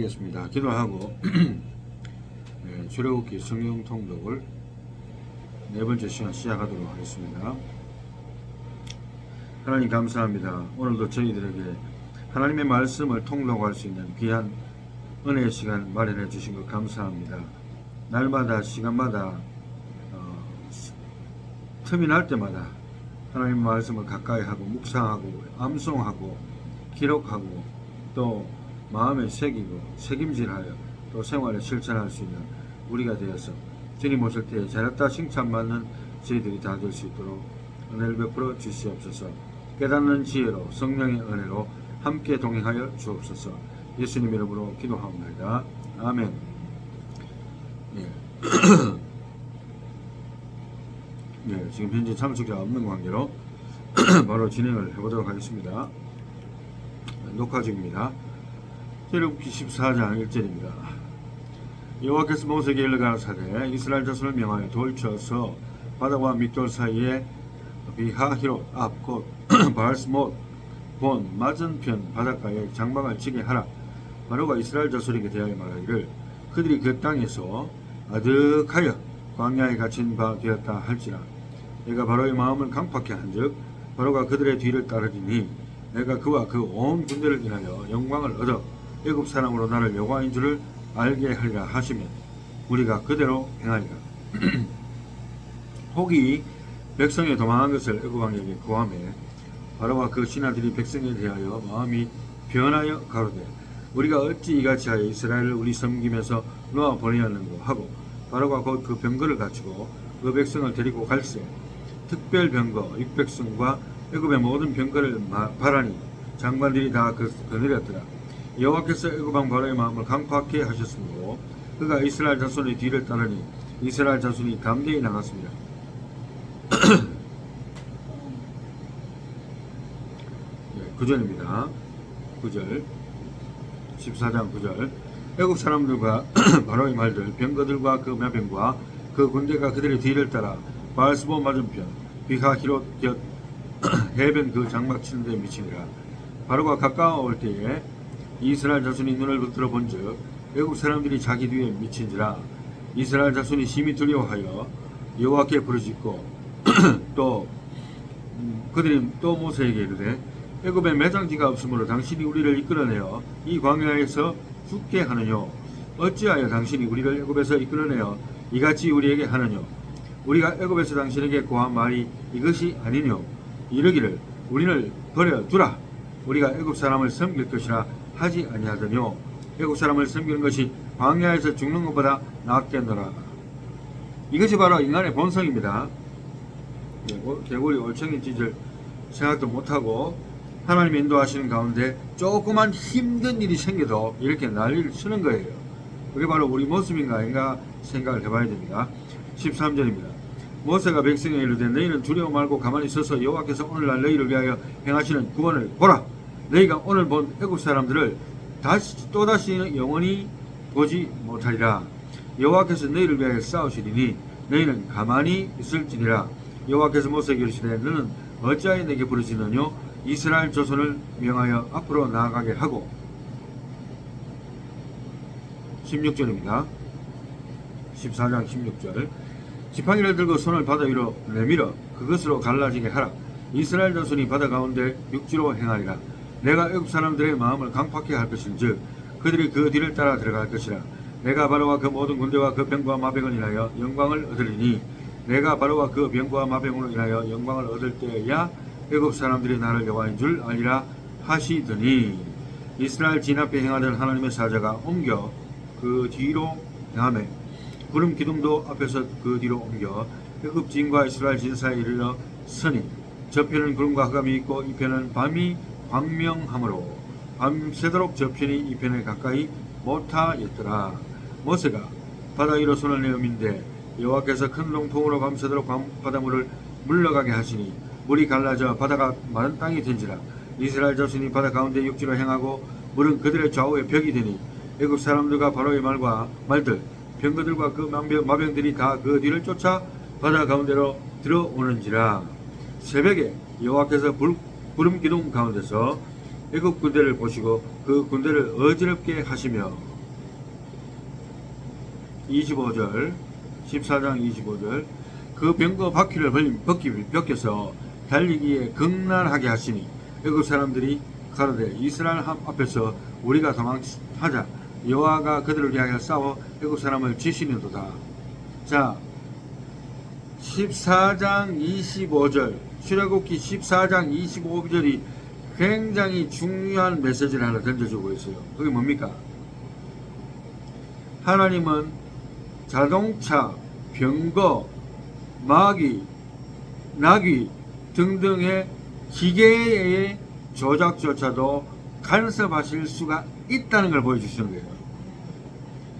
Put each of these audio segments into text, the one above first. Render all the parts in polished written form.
하겠습니다. 기도하고 네, 출애굽기 성경 통독을 네 번째 시간 시작하도록 하겠습니다. 하나님 감사합니다. 오늘도 저희들에게 하나님의 말씀을 통독할 수 있는 귀한 은혜의 시간 마련해 주신 것 감사합니다. 날마다 시간마다 틈이 날 때마다 하나님의 말씀을 가까이 하고 묵상하고 암송하고 기록하고 또 마음에 새기고 책임질하여 또 생활에 실천할 수 있는 우리가 되어서 주님 오실 때에 잘했다 칭찬받는 저희들이 다 될 수 있도록 은혜를 베풀어 주시옵소서. 깨닫는 지혜로 성령의 은혜로 함께 동행하여 주옵소서. 예수님 이름으로 기도합니다. 아멘. 네. 네, 지금 현재 참석자 없는 관계로 바로 진행을 해보도록 하겠습니다. 녹화 중입니다. 출애굽기 14장 1절입니다. 여호와께서 모세에게 일러가라사대 이스라엘 자손을 명하여 돌 쳐서 바다와 믹돌 사이에 비하히롯 앞 곧 바알스못 본 맞은편 바닷가에 장막을 치게 하라. 바로가 이스라엘 자손에게 대하여 말하기를 그들이 그 땅에서 아득하여 광야에 갇힌 바 되었다 할지라. 내가 바로의 마음을 강팍해 한즉 바로가 그들의 뒤를 따르리니 내가 그와 그 온 군대를 인하여 영광을 얻어 애굽 사람으로 나를 여호와인 줄을 알게 하리라 하시면 우리가 그대로 행하리라. 혹이 백성이 도망한 것을 애굽 왕에게 고하매 바로와 그 신하들이 백성에 대하여 마음이 변하여 가로되 우리가 어찌 이같이 하여 이스라엘을 우리 섬기면서 놓아 보내었는고 하고 바로가 곧 그 병거를 갖추고 그 백성을 데리고 갈새 특별 병거 600승과 애굽의 모든 병거를 바라니 장관들이 다 거느렸더라. 여호와께서 애굽 왕 바로의 마음을 강팍하게 하셨으므로 그가 이스라엘 자손의 뒤를 따르니 이스라엘 자손이 담대히 나갔습니다. 9절입니다. 9절 14장 9절 애굽 사람들과 바로의 말들 병거들과 그 마병과 그 군대가 그들의 뒤를 따라 바알스본 맞은편 비하히롯 곁 해변 그 장막 치는 데 미치니라. 바로가 가까워올 때에 이스라엘 자손이 눈을 붙들어 본즉 애굽 사람들이 자기 뒤에 미친지라. 이스라엘 자손이 심히 두려워하여 여호와께 부르짖고 또 그들이 또 모세에게 이르되 애굽에 매장지가 없으므로 당신이 우리를 이끌어내어 이 광야에서 죽게 하느뇨. 어찌하여 당신이 우리를 애굽에서 이끌어내어 이같이 우리에게 하느뇨. 우리가 애굽에서 당신에게 고한 말이 이것이 아니뇨. 이르기를 우리를 버려 두라. 우리가 애굽 사람을 섬길 것이라 하지 아니하더뇨. 애굽 사람을 섬기는 것이 광야에서 죽는 것보다 낫겠노라. 이것이 바로 인간의 본성입니다. 개구리 올챙이 찢을 생각도 못하고 하나님 인도하시는 가운데 조그만 힘든 일이 생겨도 이렇게 난리를 치는 거예요. 그게 바로 우리 모습인가 아닌가 생각을 해봐야 됩니다. 13절입니다. 모세가 백성에 이르되 너희는 두려워 말고 가만히 서서 여호와께서 오늘날 너희를 위하여 행하시는 구원을 보라. 너희가 오늘 본 애굽 사람들을 또다시 영원히 보지 못하리라. 여호와께서 너희를 위하여 싸우시리니 너희는 가만히 있을지니라. 여호와께서 모세에게 이르시되 너는 어찌하여 내게 부르짖느뇨. 이스라엘 조선을 명하여 앞으로 나아가게 하고 16절입니다. 14장 16절 지팡이를 들고 손을 바다 위로 내밀어 그것으로 갈라지게 하라. 이스라엘 자손이 바다 가운데 육지로 행하리라. 내가 애굽 사람들의 마음을 강팍하게 할 것인즉 그들이 그 뒤를 따라 들어갈 것이라. 내가 바로와 그 모든 군대와 그 병과 마병을 인하여 영광을 얻으리니 내가 바로와 그 병과 마병으로 인하여 영광을 얻을 때야 애굽 사람들이 나를 여호와인 줄 알리라 하시더니 이스라엘 진 앞에 행하던 하나님의 사자가 옮겨 그 뒤로 행하매 구름 기둥도 앞에서 그 뒤로 옮겨 애굽 진과 이스라엘 진 사이에 이르러 서니 저편은 구름과 흑암이 있고 이편은 밤이 광명하므로 밤새도록 저편이 이편에 가까이 못하였더라. 모세가 바다 위로 손을 내어 민대 여호와께서 큰 동풍으로 밤새도록 바닷물을 물러가게 하시니 물이 갈라져 바다가 마른 땅이 된지라. 이스라엘 자손이 바다 가운데 육지로 행하고 물은 그들의 좌우에 벽이 되니 애굽 사람들과 바로의 말들 병거들과 그 마병들이 다 그 뒤를 쫓아 바다 가운데로 들어오는지라. 새벽에 여호와께서 구름 기둥 가운데서 애굽 군대를 보시고 그 군대를 어지럽게 하시며 25절 14장 25절 그 병거 바퀴를 벗겨서 달리기에 극난하게 하시니 애굽 사람들이 가로되 이스라엘 앞에서 우리가 도망하자 여호와가 그들을 위하여 싸워 애굽 사람을 치시는도다. 자 14장 25절 출애굽기 14장 25절이 굉장히 중요한 메시지를 하나 던져주고 있어요. 그게 뭡니까? 하나님은 자동차, 병거, 마귀, 나귀 등등의 기계의 조작조차도 간섭하실 수가 있다는 걸 보여주시는 거예요.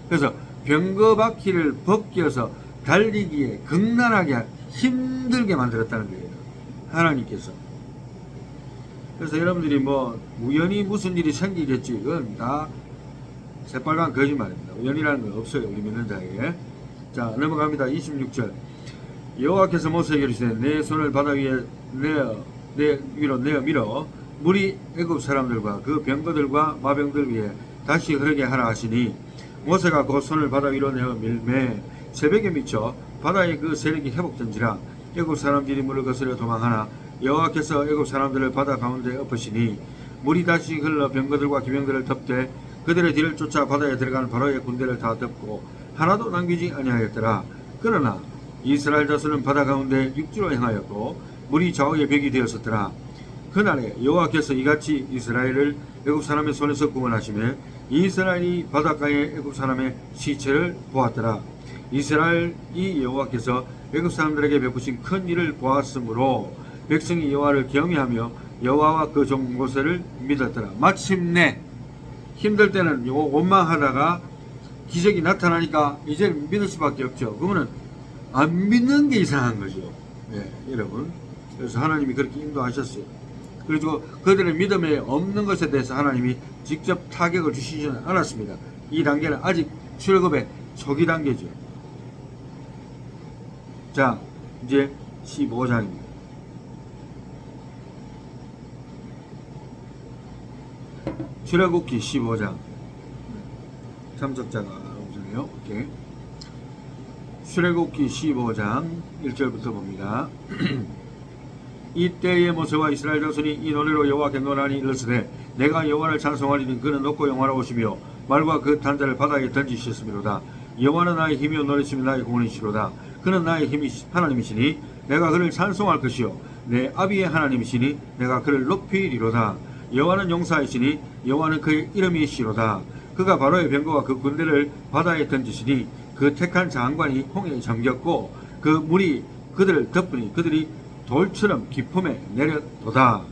그래서 병거 바퀴를 벗겨서 달리기에 극난하게 힘들게 만들었다는 거예요. 하나님께서. 그래서 여러분들이 뭐 우연히 무슨 일이 생기겠지, 그건 다 새빨간 거짓말입니다. 우연이라는 건 없어요, 우리 믿는 자에게. 자, 넘어갑니다. 26절 여호와께서 모세에게 이르시되 내 손을 바다 위에 내 위로 내어 밀어 물이 애굽 사람들과 그 병거들과 마병들 위에 다시 흐르게 하라 하시니 모세가 그 손을 바다 위로 내어 밀매 새벽에 미쳐 바다의 그 세력이 회복된지라 애굽 사람들이 물을 거스려 도망하나 여호와께서 애굽 사람들을 바다 가운데 엎으시니 물이 다시 흘러 병거들과 기병들을 덮되 그들의 뒤를 쫓아 바다에 들어가는 바로의 군대를 다 덮고 하나도 남기지 아니하였더라. 그러나 이스라엘 자손은 바다 가운데 육지로 행하였고 물이 좌우에 벽이 되었었더라. 그날에 여호와께서 이같이 이스라엘을 애굽 사람의 손에서 구원하시며 이스라엘이 바닷가에 애굽 사람의 시체를 보았더라. 이스라엘이 여호와께서 애굽 사람들에게 베푸신 큰 일을 보았으므로 백성이 여호와를 경외하며 여호와와 그 종 모세를 믿었더라. 마침내 힘들 때는 원망하다가 기적이 나타나니까 이제 믿을 수밖에 없죠. 그러면 안 믿는 게 이상한 거죠. 네, 여러분. 그래서 하나님이 그렇게 인도하셨어요. 그리고 그들의 믿음에 없는 것에 대해서 하나님이 직접 타격을 주시지는 않았습니다. 이 단계는 아직 출애굽의 초기 단계죠. 자, 이제 15장입니다. 출애굽기 15장. 참석자가 없네요. 오케이. 출애굽기 15장 1절부터 봅니다. 이때에 모세와 이스라엘 자손이 이 노래로 여호와께 노래하니 이르시되 내가 여호와를 찬송하리니 그는 높고 영화로우시며 말과 그 단자를 바다에 던지셨음이로다. 여호와는 나의 힘이요 노래심이 나의 구원이시로다. 그는 나의 힘이 하나님이시니 내가 그를 찬송할 것이요 내 아비의 하나님이시니 내가 그를 높이리로다. 여호와는 용사이시니 여호와는 그의 이름이시로다. 그가 바로의 병거와 그 군대를 바다에 던지시니 그 택한 장관이 홍해에 잠겼고 그 물이 그들을 덮으니 그들이 돌처럼 깊음에 내려도다.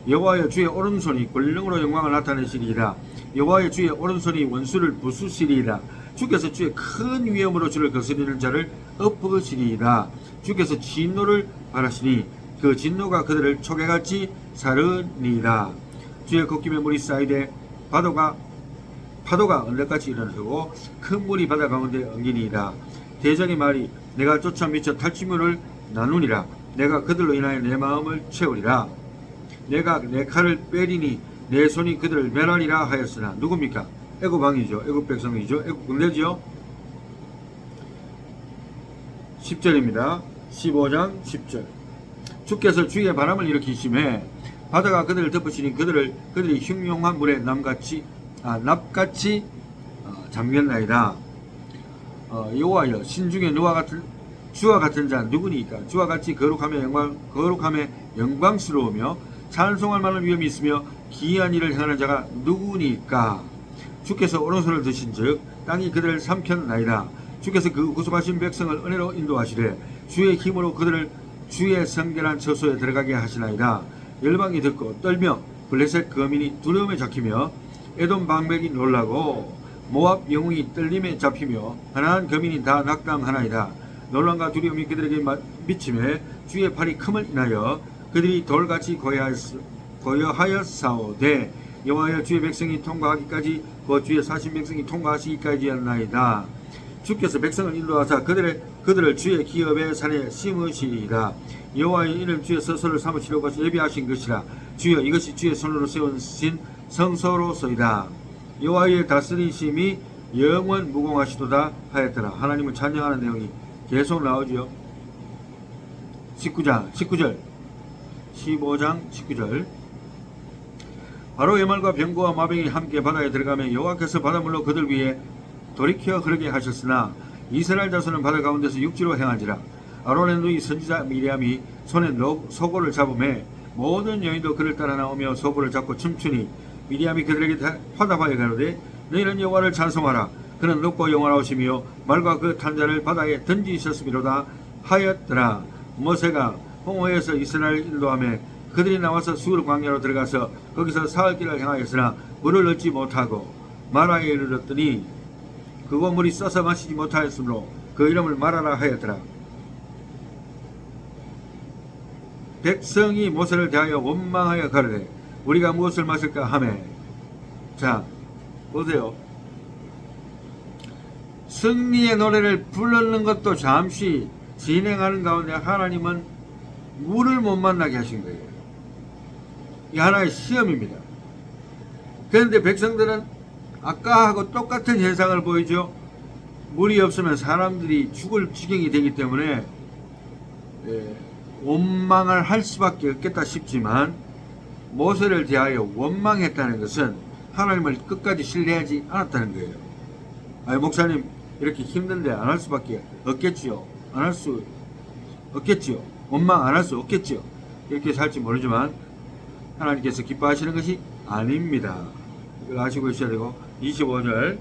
여호와의 주의 오른손이 권능으로 영광을 나타내시리이다. 여호와의 주의 오른손이 원수를 부수시리이다. 주께서 주의 큰 위엄으로 주를 거스리는 자를 엎으시리이다. 주께서 진노를 바라시니 그 진노가 그들을 초계같이 사르니이다. 주의 걷김에 물이 쌓이되 파도가 언덕같이 일어나고 큰 물이 바다 가운데 엉기니이다. 대적의 말이 내가 쫓아 미쳐 탈취물을 나누니라. 내가 그들로 인하여 내 마음을 채우리라. 내가 내 칼을 빼리니 내 손이 그들을 멸하리라 하였으나 누굽니까? 애굽 왕이죠. 애굽 백성이죠. 애굽 군대죠. 10절입니다. 15장 10절. 주께서 주의 바람을 일으키심에 바다가 그들을 덮으시니 그들이 흉용한 물에 납같이 잠겼나이다. 여호와여 신중에 주와 같은 자 누구니까? 주와 같이 거룩함에 영광스러우며 찬송할 만한 위엄이 있으며 기이한 일을 행하는 자가 누구니까? 주께서 오른손을 드신즉 땅이 그들을 삼켰나이다. 주께서 그 구속하신 백성을 은혜로 인도하시되 주의 힘으로 그들을 주의 성결한 처소에 들어가게 하시나이다. 열방이 듣고 떨며 블레셋 거민이 두려움에 잡히며 에돔 방백이 놀라고 모압 영웅이 떨림에 잡히며 하나한 거민이 다 낙담하나이다. 놀람과 두려움이 그들에게 미침에 주의 팔이 큼을 인하여 그들이 돌같이 고여하였사오되 여호와여 주의 백성이 통과하기까지 그 주의 사신 백성이 통과하시기까지였나이다. 주께서 백성을 인도하사 그들을 주의 기업의 산에 심으시리라. 여호와의 이는 주의 서소를 삼으시려고 예비하신 것이라. 주여 이것이 주의 손으로 세우신 성소로소이다. 여호와의 다스리심이 영원 무궁하시도다 하였더라. 하나님을 찬양하는 내용이 계속 나오죠. 19절 15장 19절 바로의 말과 병거와 마병이 함께 바다에 들어가며 여호와께서 바닷물로 그들 위에 돌이켜 흐르게 하셨으나 이스라엘 자손은 바다 가운데서 육지로 행한지라. 아론의 누이 선지자 미리암이 손에 소고를 잡음에 모든 여인도 그를 따라 나오며 소고를 잡고 춤추니 미리암이 그들에게 화답하여 가로되 너희는 여호와를 찬송하라. 그는 높고 영원하시며 말과 그 탄자를 바다에 던지셨음이로다 하였더라. 모세가 홍해에서 이스라엘을 인도하며 그들이 나와서 수르 광야로 들어가서 거기서 사흘길을 행하였으나 물을 얻지 못하고 마라에 이르렀더니 그곳 물이 써서 마시지 못하였으므로 그 이름을 마라라 하였더라. 백성이 모세를 대하여 원망하여 가로되 우리가 무엇을 마실까 하매. 자 보세요. 승리의 노래를 부르는 것도 잠시 진행하는 가운데 하나님은 물을 못 만나게 하신 거예요. 이 하나의 시험입니다. 그런데 백성들은 아까하고 똑같은 현상을 보이죠. 물이 없으면 사람들이 죽을 지경이 되기 때문에 원망을 할 수밖에 없겠다 싶지만 모세를 대하여 원망했다는 것은 하나님을 끝까지 신뢰하지 않았다는 거예요. 아니 목사님 이렇게 힘든데 안 할 수밖에 없겠지요. 안 할 수 없겠지요. 원망 안 할 수 없겠지요. 이렇게 살지 모르지만 하나님께서 기뻐하시는 것이 아닙니다. 이걸 아시고 있어야 되고 25절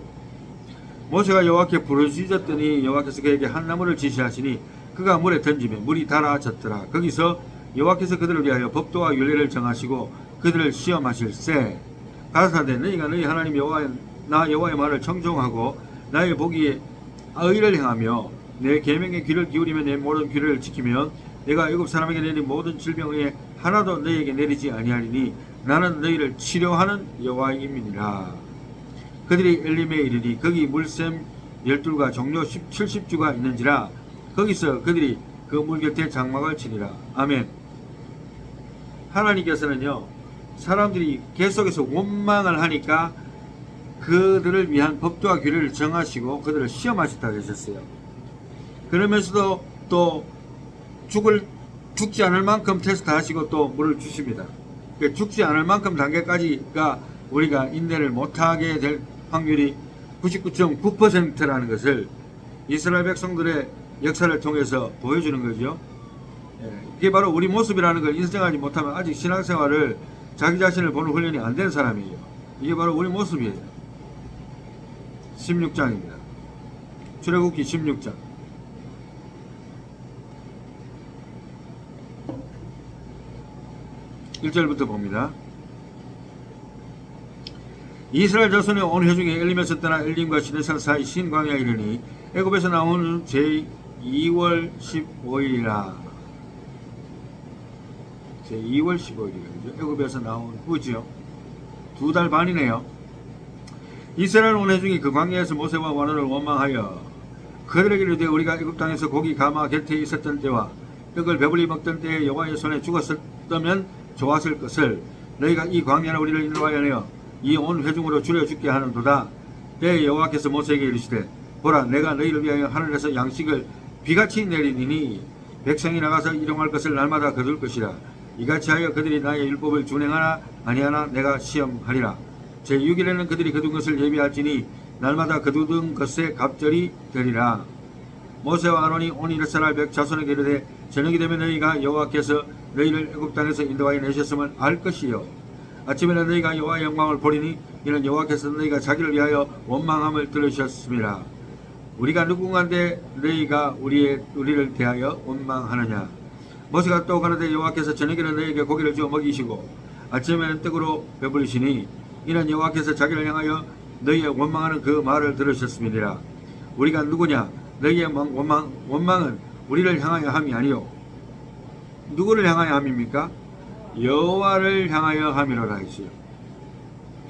모세가 여호와께 부르짖었더니 여호와께서 그에게 한 나무를 지시하시니 그가 물에 던지면 물이 달아졌더라. 거기서 여호와께서 그들을 위하여 법도와 율례를 정하시고 그들을 시험하실세. 가라사대 너희가 너희 하나님 여호와의 말을 청종하고 나의 보기에 의를 행하며 내 계명에 귀를 기울이며 내 모든 규례를 지키면 내가 애굽 사람에게 내린 모든 질병에 하나도 너희에게 내리지 아니하리니 나는 너희를 치료하는 여호와임이니라. 그들이 엘림에 이르니 거기 물샘 12과 종려 70주가 있는지라. 거기서 그들이 그 물 곁에 장막을 치니라. 아멘. 하나님께서는요 사람들이 계속해서 원망을 하니까 그들을 위한 법도와 규례를 정하시고 그들을 시험하셨다고 하셨어요. 그러면서도 또 죽지 않을 만큼 테스트하시고 또 물을 주십니다. 죽지 않을 만큼 단계까지가 우리가 인내를 못하게 될 확률이 99.9%라는 것을 이스라엘 백성들의 역사를 통해서 보여주는 거죠. 이게 바로 우리 모습이라는 걸 인정하지 못하면 아직 신앙생활을 자기 자신을 보는 훈련이 안 된 사람이에요. 이게 바로 우리 모습이에요. 16장입니다. 출애굽기 16장 1절부터 봅니다. 이스라엘 자손의 온 회중이 엘림에서 떠나 엘림과 시내산 사이 신광야에 이르니 애굽에서 나온 제2월 15일이라. 제2월 15일이라. 애굽에서 나온 후지요. 2달 반이네요. 이스라엘 온 회중이 그 광야에서 모세와 아론을 원망하여 그들에게 이르되 우리가 애굽 땅에서 고기 가마 곁에 있었던 때와 떡을 배불리 먹던 때에 여호와의 손에 죽었었다면 좋았을 것을 너희가 이 광야나 우리를 인도하여 내어 이 온 회중으로 줄여 죽게 하는도다. 때에 여호와께서 모세에게 이르시되 보라 내가 너희를 위하여 하늘에서 양식을 비같이 내리니 백성이 나가서 일용할 것을 날마다 거둘 것이라. 이같이 하여 그들이 나의 율법을 준행하나 아니하나 내가 시험하리라. 제6일에는 그들이 거둔 것을 예비할지니 날마다 거두던 것에 갑절이 되리라. 모세와 아론이 온 이스라엘 백 자손에게 이르되 저녁이 되면 너희가 여호와께서 너희를 애굽 땅에서 인도하여 내셨음을 알 것이요 아침에는 너희가 여호와의 영광을 보리니 이는 여호와께서 너희가 자기를 위하여 원망함을 들으셨습니다. 우리가 누군가인데 너희가 우리를 대하여 원망하느냐. 모세가 또 가로되 여호와께서 저녁에는 너희에게 고기를 주어 먹이시고 아침에는 떡으로 배부르시니 이는 여호와께서 자기를 향하여 너희의 원망하는 그 말을 들으셨습니다. 우리가 누구냐. 너희의 원망은 우리를 향하여 함이 아니요 누구를 향하여 함입니까? 여호와를 향하여 함이로라 했어요.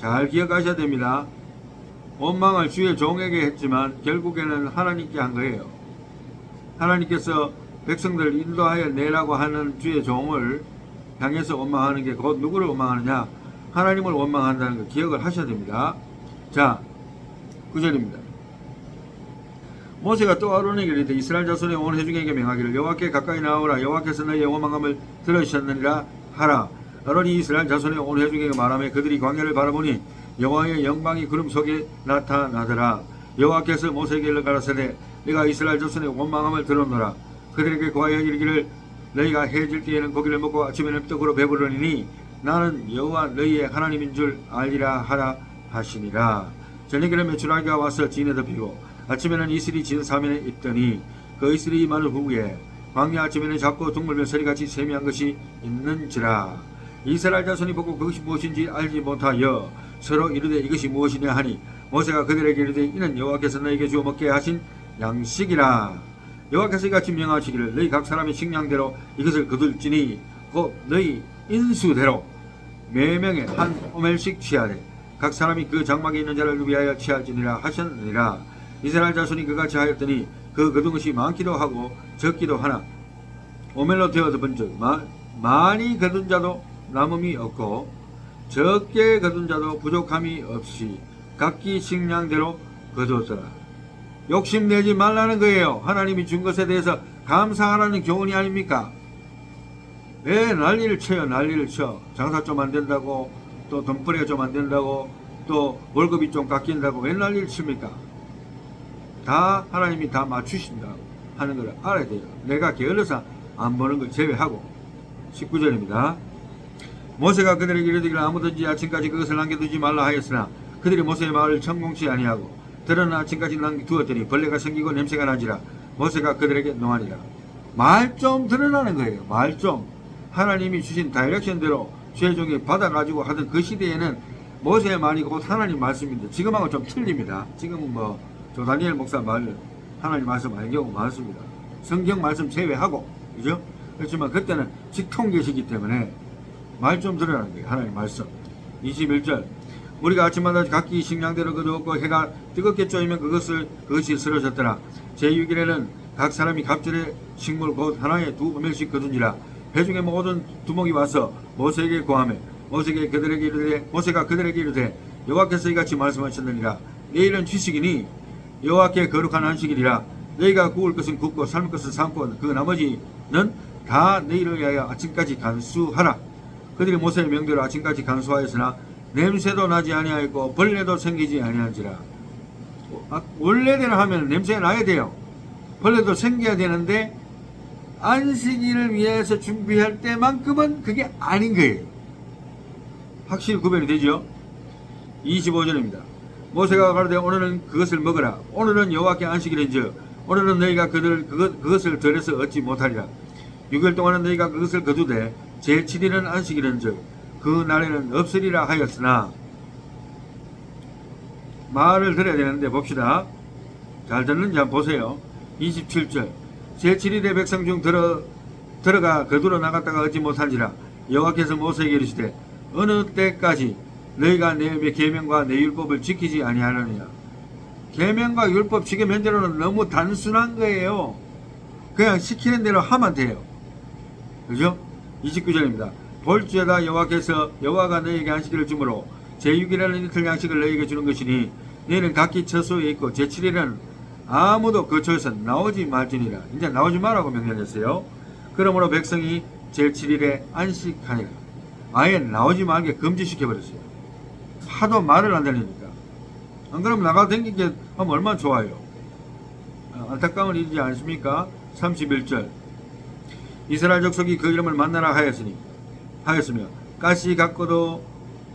잘 기억하셔야 됩니다. 원망을 주의 종에게 했지만 결국에는 하나님께 한 거예요. 하나님께서 백성들을 인도하여 내라고 하는 주의 종을 향해서 원망하는 게 곧 누구를 원망하느냐? 하나님을 원망한다는 걸 기억을 하셔야 됩니다. 자, 9절입니다. 모세가 또 아론에게 이르되 이스라엘 자손의 온 회중에게 명하기를 여호와께 가까이 나오라. 여호와께서 너희의 원망함을 들으셨느니라 하라. 아론이 이스라엘 자손의 온 회중에게 말하며 그들이 광야를 바라보니 여호와의 영광이 구름 속에 나타나더라. 여호와께서 모세에게 가라사대 네가 이스라엘 자손의 원망함을 들었노라. 그들에게 고하여 이르기를 너희가 해질 때에는 고기를 먹고 아침에는 떡으로 배부르니 나는 여호와 너희의 하나님인 줄 알리라 하라 하시니라. 저녁에는 메추라기가 와서 진에 덮이고 아침에는 이슬이 진 사면에 있더니 그 이슬이 마른 후에 광야 아침에는 작고 둥글며 서리같이 세미한 것이 있는지라. 이스라엘 자손이 보고 그것이 무엇인지 알지 못하여 서로 이르되 이것이 무엇이냐 하니 모세가 그들에게 이르되 이는 여호와께서 너희에게 주어 먹게 하신 양식이라. 여호와께서 이같이 명하시기를 너희 각 사람의 식량대로 이것을 거둘지니 곧 너희 인수대로 매명에 한 오멜씩 취하되 각 사람이 그 장막에 있는 자를 위하여 취할지니라 하셨느니라. 이스라엘 자손이 그같이 하였더니 그 거둔 것이 많기도 하고 적기도 하나 오멜로 되어본즉 많이 거둔 자도 남음이 없고 적게 거둔 자도 부족함이 없이 각기 식량대로 거두었더라. 욕심내지 말라는 거예요. 하나님이 준 것에 대해서 감사하라는 교훈이 아닙니까? 왜 난리를 쳐요. 난리를 쳐. 장사 좀 안 된다고, 또 돈벌이가 좀 안 된다고, 또 월급이 좀 깎인다고 왜 난리를 칩니까? 다 하나님이 다 맞추신다고 하는 걸 알아야 돼요. 내가 게을러서 안 보는 걸 제외하고. 19절입니다. 모세가 그들에게 이르기를 아무든지 아침까지 그것을 남겨두지 말라 하였으나 그들이 모세의 말을 청공치 아니하고 들은 아침까지 남겨두었더니 벌레가 생기고 냄새가 나지라. 모세가 그들에게 노하니라. 말 좀 드러나는 거예요. 말 좀. 하나님이 주신 다이렉션대로 최종에 받아가지고 하던 그 시대에는 모세의 말이 곧 하나님 말씀인데 지금하고 좀 틀립니다. 지금은 뭐 조다니엘 목사 말 하나님 말씀 아닌 경우 많습니다. 성경 말씀 제외하고, 그죠? 그렇지만 그때는 직통 계시기 때문에 말 좀 드러나는 거예요. 하나님 말씀. 21절. 우리가 아침마다 각기 식량대로 거두었고 해가 뜨겁게 쪼이면 그것이 쓰러졌더라. 제6일에는 각 사람이 갑절의 식물 곧 하나에 2오멜씩 거둔지라. 회중의 모든 두목이 와서 모세에게 고하며 모세가 그들에게 이르되 여호와께서 이같이 말씀하셨느니라. 내일은 휴식이니 여호와께 거룩한 안식일이라. 너희가 구울 것은 굽고 삶을 것은 삶고 그 나머지는 다 내일을 위하여 아침까지 간수하라. 그들이 모세의 명대로 아침까지 간수하였으나 냄새도 나지 아니하였고 벌레도 생기지 아니한지라. 원래대로 하면 냄새가 나야 돼요. 벌레도 생겨야 되는데 안식일을 위해서 준비할 때만큼은 그게 아닌 거예요. 확실히 구별이 되죠. 25절입니다. 모세가 가로되 오늘은 그것을 먹으라. 오늘은 여호와께 안식일인즉 오늘은 너희가 그것을 덜해서 얻지 못하리라. 6일 동안은 너희가 그것을 거두되 제7일은 안식일인즉 그 날에는 없으리라 하였으나. 말을 들어야 되는데 봅시다. 잘 듣는지 한번 보세요. 27절. 제7일에 백성 중 들어가 거두러 나갔다가 얻지 못한지라. 여호와께서 모세에게 이르시되 어느 때까지 너희가 내 계명과 내 율법을 지키지 아니하느냐. 계명과 율법 지금 현재로는 너무 단순한 거예요. 그냥 시키는 대로 하면 돼요. 그죠? 29절입니다. 볼지어다 여호와가 너희에게 안식일을 주므로 제6일에는 이틀 양식을 너희에게 주는 것이니 너희는 각기 처소에 있고 제7일은 아무도 그 처에서 나오지 말지니라. 이제 나오지 말라고 명령했어요. 그러므로 백성이 제7일에 안식하니라. 아예 나오지 말게 금지시켜버렸어요. 하도 말을 안 들으니까. 안 그러면 나가 댕기게 하면 얼마나 좋아요. 안타까운 일이지 않습니까? 31절. 이스라엘 족속이 그 이름을 만나라 하였으며 가시 같고도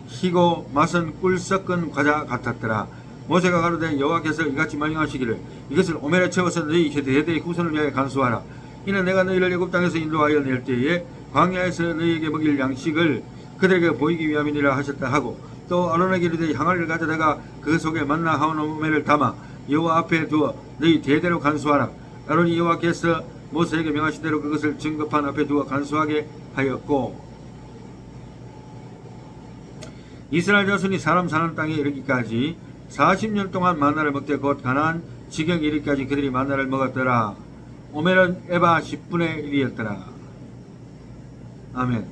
희고 맛은 꿀 섞은 과자 같았더라. 모세가 가로되 여호와께서 이같이 명령하시기를 이것을 오멜에 채워서 너희 대대의 후손을 위하여 간수하라. 이는 내가 너희를 애굽 땅에서 인도하여 낼 때에 광야에서 너희에게 먹일 양식을 그들에게 보이기 위함이니라 하셨다 하고, 또 아론에게 이르되 항아리를 가져다가 그 속에 만나 한 오멜을 담아 여호와 앞에 두어 너희 대대로 간수하라. 아론이 여호와께서 모세에게 명하신 대로 그것을 증거판 앞에 두어 간수하게 하였고, 이스라엘 자손이 사람 사는 땅에 이르기까지 40년 동안 만나를 먹되 곧 가나안 지경에 이르기까지 그들이 만나를 먹었더라. 오멜은 에바 10분의 1이었더라. 아멘.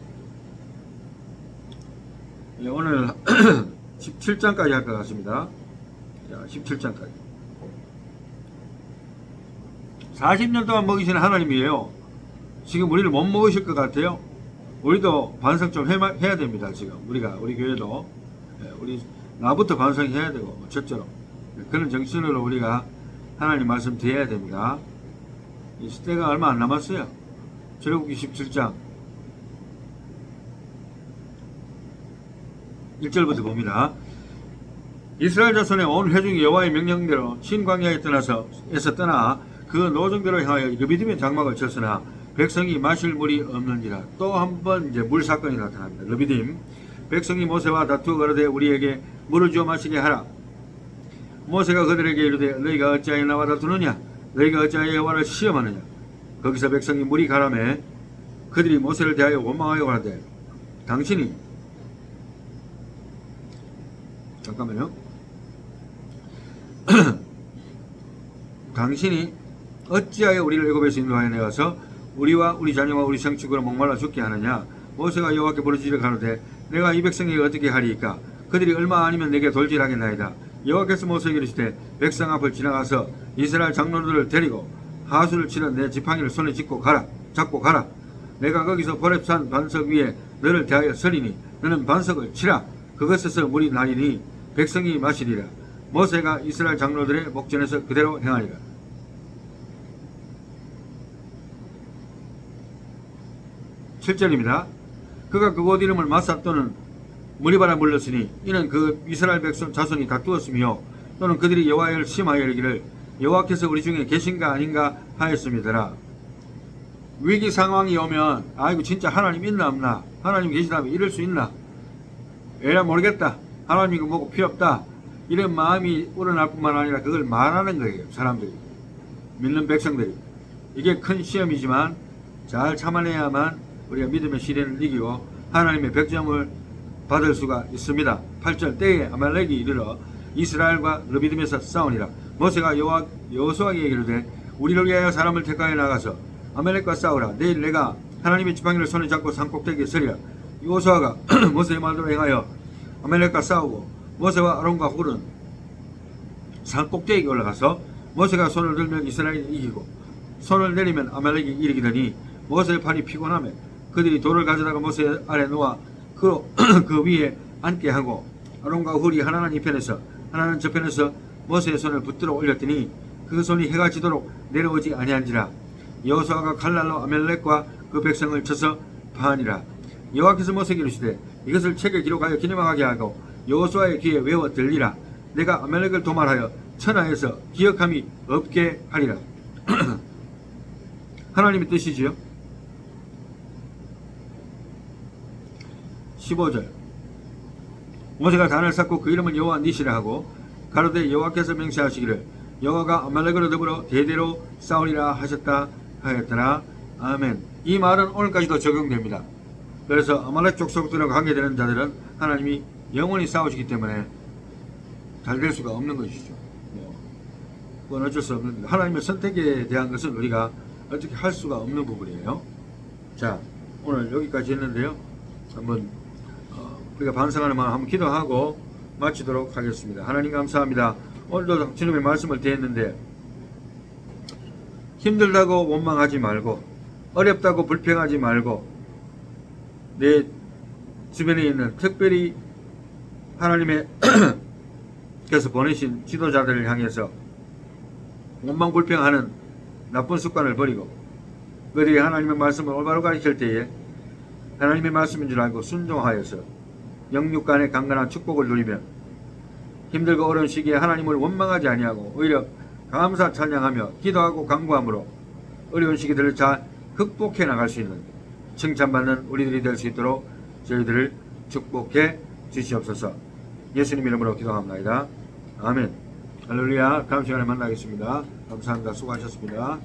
예, 오늘 17장까지 할 것 같습니다. 자, 17장까지. 40년 동안 먹이시는 하나님이에요. 지금 우리를 못 먹으실 것 같아요. 우리도 반성 좀 해야 됩니다. 지금 우리 교회도 우리 나부터 반성해야 되고 첫째로 그런 정신으로 우리가 하나님 말씀 드려야 됩니다. 이 시대가 얼마 안 남았어요. 출애굽기 17장 1절부터 봅니다. 이스라엘 자손의 온 회중이 여호와의 명령대로 신광야에 떠나 그 노정대로 향하여 르비딤의 장막을 쳤으나 백성이 마실 물이 없는지라. 또 한 번 이제 물 사건이 나타납니다. 르비딤. 백성이 모세와 다투어 가로되 우리에게 물을 주어 마시게 하라. 모세가 그들에게 이르되 너희가 어찌하여 나와 다투느냐? 너희가 어찌하여 여호와를 시험하느냐? 거기서 백성이 물이 가라매 그들이 모세를 대하여 원망하여 가로되 당신이 잠깐만요. 당신이 어찌하여 우리를 애굽에서 인도하여 내어서 우리와 우리 자녀와 우리 성축으로 목말라 죽게 하느냐? 모세가 여호와께 부르짖어 가로되 내가 이 백성에게 어떻게 하리이까? 그들이 얼마 아니면 내게 돌질하겠나이다. 여호와께서 모세에게 이르시되 백성 앞을 지나가서 이스라엘 장로들을 데리고 하수를 치는 내 지팡이를 손에 잡고 가라. 내가 거기서 호렙산 반석 위에 너를 대하여 서리니 너는 반석을 치라. 그것에서 물이 나리니 백성이 마시리라. 모세가 이스라엘 장로들의 목전에서 그대로 행하리라. 7절입니다. 그가 그곳 이름을 마사 또는 무리바라 불렀으니 이는 그 이스라엘 백성 자손이 다투었으며 또는 그들이 여호와를 시험하여 이르기를 여호와께서 우리 중에 계신가 아닌가 하였음이더라. 위기 상황이 오면 아이고 진짜 하나님 있나 없나, 하나님 계시다면 이럴 수 있나, 에라 모르겠다, 하나님 이거 뭐고 필요 없다, 이런 마음이 우러날 뿐만 아니라 그걸 말하는 거예요. 사람들이, 믿는 백성들이. 이게 큰 시험이지만 잘 참아내야만 우리가 믿음의 시련을 이기고 하나님의 백점을 받을 수가 있습니다. 8절 때에 아말렉이 이르러 이스라엘과 르비딤에서 싸우니라. 모세가 여호수아에게 이르되 우리를 위하여 사람을 택하여 나가서 아말렉과 싸우라. 내일 내가 하나님의 지팡이를 손에 잡고 산꼭대기에 서리라. 여호수아가 모세의 말대로 행하여 아말렉과 싸우고 모세와 아론과 훌은 산꼭대기에 올라가서 모세가 손을 들면 이스라엘이 이기고 손을 내리면 아말렉이 이기더니 모세의 팔이 피곤하며 그들이 돌을 가져다가 모세 아래 놓아 그 위에 앉게 하고 아론과 훌이 하나는 이편에서 하나는 저편에서 모세의 손을 붙들어 올렸더니 그 손이 해가 지도록 내려오지 아니한지라. 여호수아가 칼날로 아말렉과 그 백성을 쳐서 파하니라. 여호와께서 모세에게 이르시되 이것을 책에 기록하여 기념하게 하고 여호수아의 귀에 외워 들리라. 내가 아말렉을 도말하여 천하에서 기억함이 없게 하리라. 하나님의 뜻이지요. 15절 모세가 단을 쌓고 그 이름을 여호와 니시라 하고 가로되 여호와께서 맹세하시기를 여호와가 아말렉으로 더불어 대대로 싸우리라 하셨다 하였더라. 아멘. 이 말은 오늘까지도 적용됩니다. 그래서 아말렉 족속들과 관계되는 자들은 하나님이 영원히 싸우시기 때문에 잘 될 수가 없는 것이죠. 그건 어쩔 수 없는, 하나님의 선택에 대한 것은 우리가 어떻게 할 수가 없는 부분이에요. 자, 오늘 여기까지 했는데요. 한번 우리가 반성하는 마음 한번 기도하고 마치도록 하겠습니다. 하나님 감사합니다. 오늘도 주님의 말씀을 드렸는데 힘들다고 원망하지 말고 어렵다고 불평하지 말고 내 주변에 있는 특별히 하나님의 께서 보내신 지도자들을 향해서 원망 불평하는 나쁜 습관을 버리고 그들이 하나님의 말씀을 올바로 가르칠 때에 하나님의 말씀인 줄 알고 순종하여서 영육 간의 강건한 축복을 누리며 힘들고 어려운 시기에 하나님을 원망하지 아니하고 오히려 감사 찬양하며 기도하고 간구함으로 어려운 시기들을 잘 극복해 나갈 수 있는 칭찬받는 우리들이 될 수 있도록 저희들을 축복해 주시옵소서. 예수님 이름으로 기도합니다. 아멘. 할렐루야. 다음 시간에 만나겠습니다. 감사합니다. 수고하셨습니다.